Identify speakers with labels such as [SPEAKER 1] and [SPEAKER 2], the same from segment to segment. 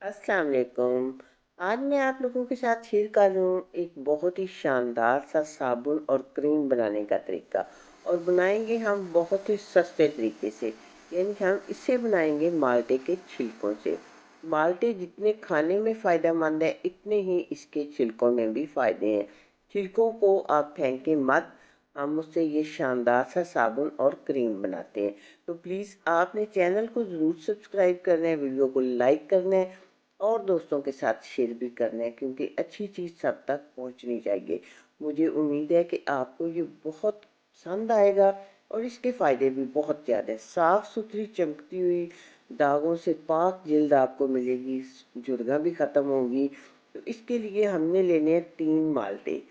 [SPEAKER 1] अस्सलाम वालेकुम। आज मैं आप लोगों के साथ शेयर कर रहा हूँ एक बहुत ही शानदार सा साबुन और क्रीम बनाने का तरीका। और बनाएंगे हम बहुत ही सस्ते तरीके से। यानी हम इसे बनाएंगे माल्टे के छिलकों से। माल्टे जितने खाने में फ़ायदेमंद है इतने ही इसके छिलकों में भी फ़ायदे हैं। छिलकों को आप फेंकें मत। हम उससे ये शानदार सा साबुन और क्रीम बनाते हैं। तो प्लीज़ आपने चैनल को ज़रूर सब्सक्राइब करना है, वीडियो को लाइक करना है और दोस्तों के साथ शेयर भी करना है, क्योंकि अच्छी चीज़ सब तक पहुंचनी चाहिए। मुझे उम्मीद है कि आपको ये बहुत पसंद आएगा और इसके फ़ायदे भी बहुत ज़्यादा हैं। साफ़ सुथरी चमकती हुई दागों से पाक जिल्द आपको मिलेगी, झुर्रियाँ भी ख़त्म होंगी। तो इसके लिए हमने लेने हैं 3 माल्टे।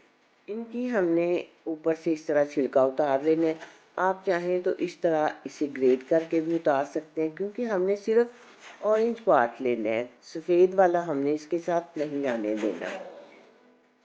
[SPEAKER 1] इनकी हमने ऊपर से इस तरह छिलका उतार लेना है। आप चाहें तो इस तरह इसे ग्रेट करके भी उतार सकते हैं, क्योंकि हमने सिर्फ ऑरेंज पार्ट लेना है, सफ़ेद वाला हमने इसके साथ नहीं आने देना।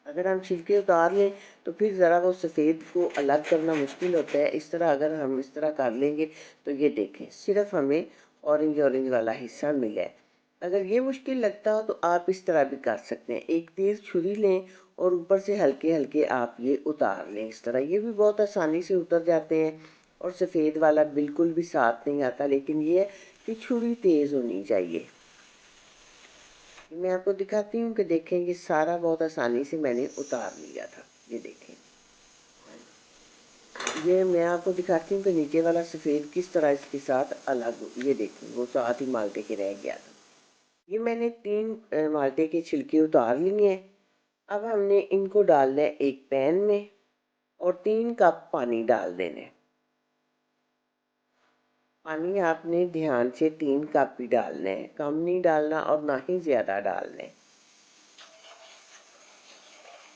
[SPEAKER 1] अगर हम छिलके उतार लें तो फिर ज़रा वो सफ़ेद को अलग करना मुश्किल होता है। इस तरह अगर हम इस तरह कर लेंगे तो ये देखें सिर्फ हमें ऑरेंज ऑरेंज वाला हिस्सा मिला है। अगर ये मुश्किल लगता हो तो आप इस तरह भी कर सकते हैं, एक तेज़ छुरी लें और ऊपर से हल्के हल्के आप ये उतार लें। इस तरह ये भी बहुत आसानी से उतर जाते हैं। और सफ़ेद वाला बिल्कुल भी साथ नहीं आता, लेकिन ये है कि छुरी तेज़ होनी चाहिए। मैं आपको दिखाती हूँ कि देखें ये सारा बहुत आसानी से मैंने उतार लिया था। ये देखें, ये मैं आपको दिखाती हूँ कि नीचे वाला सफ़ेद किस तरह इसके साथ अलग ये देखें वो साथ ही माल्टे के रह गया था। ये मैंने 3 माल्टे के छिलके उतार लिए हैं। अब हमने इनको डालना है एक पैन में और 3 कप पानी डाल देने। पानी आपने ध्यान से 3 कप ही डालना है, कम नहीं डालना और ना ही ज़्यादा डालना है।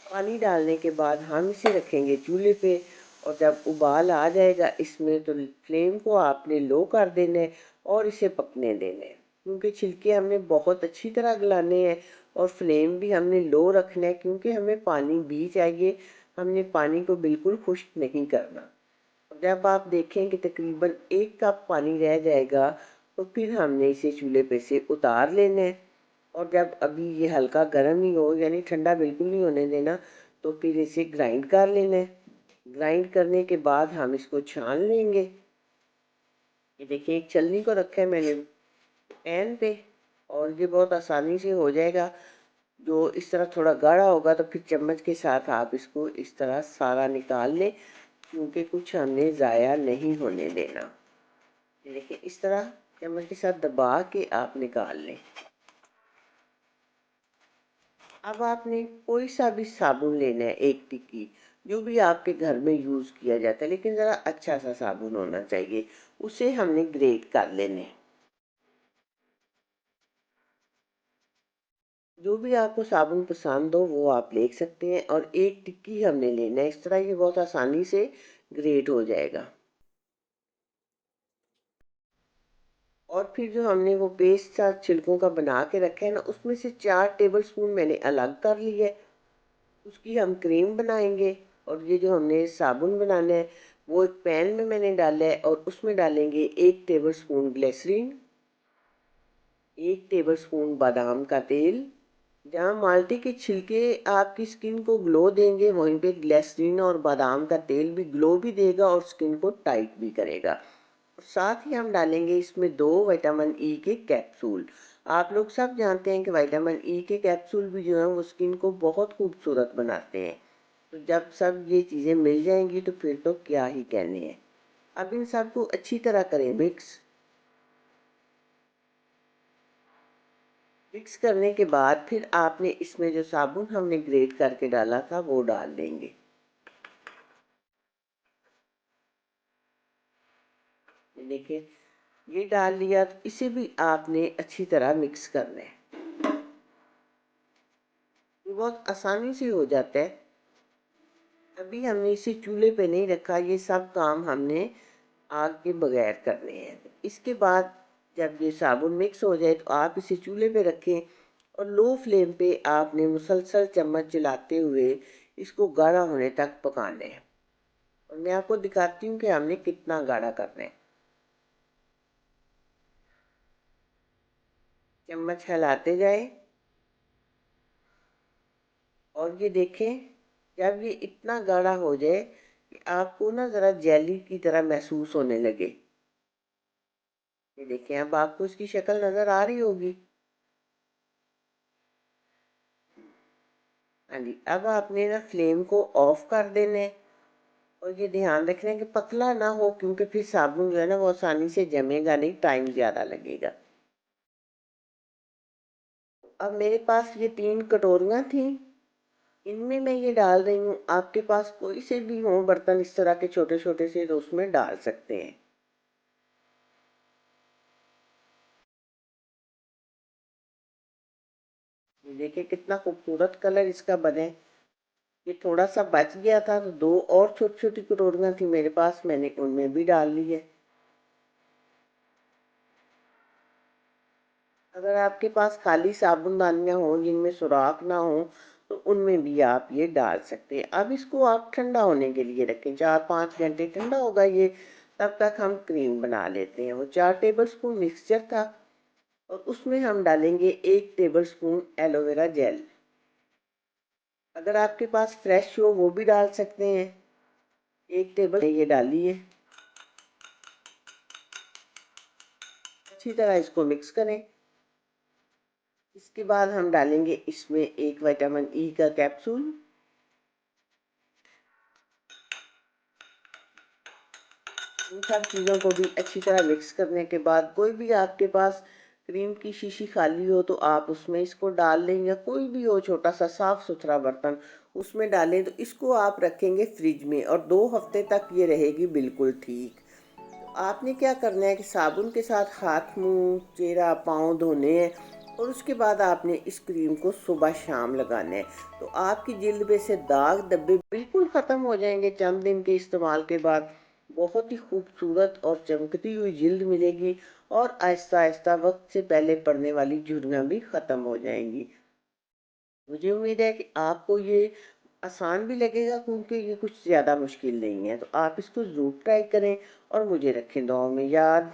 [SPEAKER 1] पानी डालने के बाद हम इसे रखेंगे चूल्हे पे। और जब उबाल आ जाएगा इसमें तो फ्लेम को आपने लो कर देना है और इसे पकने देना है, क्योंकि छिलके हमने बहुत अच्छी तरह गलाने हैं। और फ्लेम भी हमने लो रखना है, क्योंकि हमें पानी भी चाहिए। हमने पानी को बिल्कुल खुश्क नहीं करना। जब आप देखें कि तकरीबन 1 कप पानी रह जाएगा तो फिर हमने इसे चूल्हे पे से उतार लेना है। और जब अभी ये हल्का गर्म नहीं हो, यानी ठंडा बिल्कुल नहीं होने देना, तो फिर इसे ग्राइंड कर लेना है। ग्राइंड करने के बाद हम इसको छान लेंगे। ये देखिए एक छलनी को रखा है मैंने पैन पे और ये बहुत आसानी से हो जाएगा। जो इस तरह थोड़ा गाढ़ा होगा तो फिर चम्मच के साथ आप इसको इस तरह सारा निकाल लें, क्योंकि कुछ हमने ज़ाया नहीं होने देना। ये देखिए इस तरह चम्मच के साथ दबा के आप निकाल लें। अब आपने कोई सा भी साबुन लेना है, एक टिक्की, जो भी आपके घर में यूज़ किया जाता है, लेकिन ज़रा अच्छा सा साबुन होना चाहिए। उसे हमने ग्रेट कर लेने। जो भी आपको साबुन पसंद हो वो आप ले सकते हैं और एक टिक्की हमने लेना है। इस तरह ये बहुत आसानी से ग्रेट हो जाएगा। और फिर जो हमने वो पेस्ट था छिलकों का बना के रखा है ना, उसमें से 4 टेबल स्पून मैंने अलग कर लिया है। उसकी हम क्रीम बनाएंगे। और ये जो हमने साबुन बनाना है वो एक पैन में मैंने डाला है और उसमें डालेंगे 1 table spoon glycerine, 1 table spoon बादाम का तेल। जहाँ माल्टे के छिलके आपकी स्किन को ग्लो देंगे, वहीं पे ग्लिसरीन और बादाम का तेल भी ग्लो भी देगा और स्किन को टाइट भी करेगा। साथ ही हम डालेंगे इसमें 2 विटामिन ई के कैप्सूल। आप लोग सब जानते हैं कि विटामिन ई के कैप्सूल भी जो हैं वो स्किन को बहुत खूबसूरत बनाते हैं। तो जब सब ये चीज़ें मिल जाएंगी तो फिर तो क्या ही कहने हैं। अब इन सबको अच्छी तरह करें मिक्स। मिक्स करने के बाद फिर आपने इसमें जो साबुन हमने ग्रेट करके डाला था वो डाल देंगे। देखिए ये डाल लिया, तो इसे भी आपने अच्छी तरह मिक्स करना है। ये बहुत आसानी से हो जाता है। अभी हमने इसे चूल्हे पे नहीं रखा, ये सब काम हमने आग के बगैर करने हैं। इसके बाद जब ये साबुन मिक्स हो जाए तो आप इसे चूल्हे पे रखें और लो फ्लेम पे आपने मुसलसल चम्मच चलाते हुए इसको गाढ़ा होने तक पकाना है। और मैं आपको दिखाती हूँ कि हमने कितना गाढ़ा करना है। चम्मच हिलाते जाए और ये देखें, जब ये इतना गाढ़ा हो जाए कि आपको ना ज़रा जेली की तरह महसूस होने लगे। ये देखें, अब आपको इसकी शक्ल नज़र आ रही होगी। हाँ जी, अब आपने ना फ्लेम को ऑफ कर देना है और ये ध्यान रखना है कि पतला ना हो, क्योंकि फिर साबुन जो है ना वो आसानी से जमेगा नहीं, टाइम ज़्यादा लगेगा। अब मेरे पास ये 3 कटोरियाँ थी, इनमें मैं ये डाल रही हूँ। आपके पास कोई से भी हो बर्तन इस तरह के छोटे छोटे से, तो उसमें डाल सकते हैं। ये देखिए कितना खूबसूरत कलर इसका बने। ये थोड़ा सा बच गया था तो 2 और छोटी छोटी कटोरियाँ थी मेरे पास, मैंने उनमें भी डाल ली है। अगर आपके पास खाली साबुनदानियाँ हों जिनमें सुराख ना हो, तो उनमें भी आप ये डाल सकते हैं। अब इसको आप ठंडा होने के लिए रखें, 4-5 घंटे ठंडा होगा ये, तब तक हम क्रीम बना लेते हैं। वो 4 टेबलस्पून मिक्सचर था और उसमें हम डालेंगे 1 टेबलस्पून एलोवेरा जेल। अगर आपके पास फ्रेश हो वो भी डाल सकते हैं। 1 टेबल ये डालिए, अच्छी तरह इसको मिक्स करें। इसके बाद हम डालेंगे इसमें 1 विटामिन ई का कैप्सूल। इन सब चीज़ों को भी अच्छी तरह मिक्स करने के बाद, कोई भी आपके पास क्रीम की शीशी खाली हो तो आप उसमें इसको डाल लें, या कोई भी हो छोटा सा साफ सुथरा बर्तन उसमें डालें। तो इसको आप रखेंगे फ्रिज में और 2 हफ्ते तक ये रहेगी बिल्कुल ठीक। तो आपने क्या करना है कि साबुन के साथ हाथ, मुंह, चेहरा, पाँव धोने हैं और उसके बाद आपने इस क्रीम को सुबह शाम लगाना है। तो आपकी जिल्द पे से दाग धब्बे बिल्कुल ख़त्म हो जाएंगे चंद दिन के इस्तेमाल के बाद। बहुत ही खूबसूरत और चमकती हुई जिल्द मिलेगी और आहिस्ता आहिस्ता वक्त से पहले पड़ने वाली झुर्रियाँ भी ख़त्म हो जाएंगी। मुझे उम्मीद है कि आपको ये आसान भी लगेगा, क्योंकि ये कुछ ज़्यादा मुश्किल नहीं है। तो आप इसको ज़रूर ट्राई करें और मुझे रखें दुआओं में याद।